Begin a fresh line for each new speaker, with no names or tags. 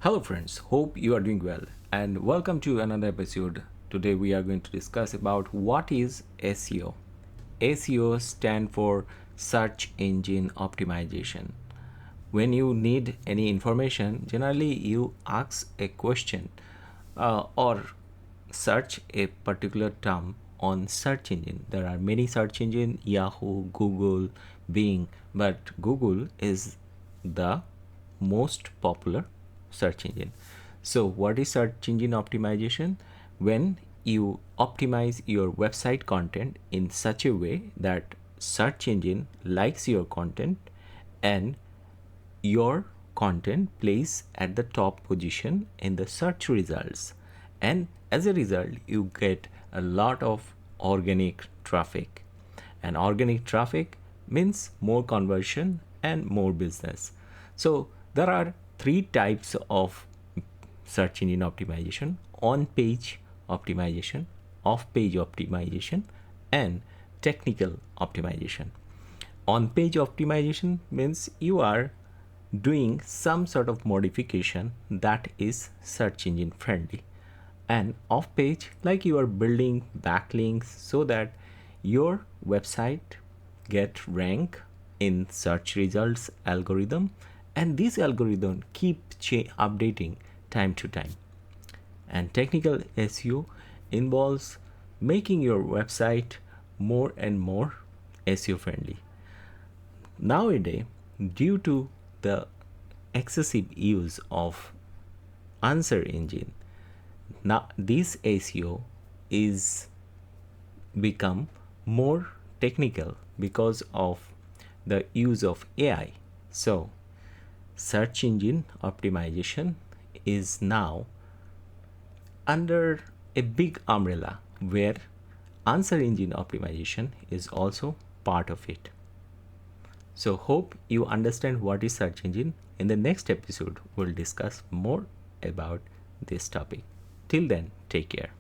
Hello friends, hope you are doing well and welcome to another episode. Today we are going to discuss about what is SEO. SEO stand for search engine optimization. When you need any information, generally you ask a question or search a particular term on search engine. There are many search engine, Yahoo, Google, Bing, but Google is the most popular search engine. So what is search engine optimization? When you optimize your website content in such a way that search engine likes your content and your content plays at the top position in the search results, and as a result you get a lot of organic traffic, and organic traffic means more conversion and more business. So there are three types of search engine optimization: on page optimization, off page optimization, and technical optimization. On page optimization means you are doing some sort of modification that is search engine friendly, and off page, like you are building backlinks so that your website get rank in search results algorithm, and this algorithm keep updating time to time. And technical SEO involves making your website more and more SEO friendly. Nowadays, due to the excessive use of answer engine, now this SEO is become more technical because of the use of AI. So search engine optimization is now under a big umbrella where answer engine optimization is also part of it. So hope you understand what is search engine. In the next episode, we'll discuss more about this topic. Till then, take care.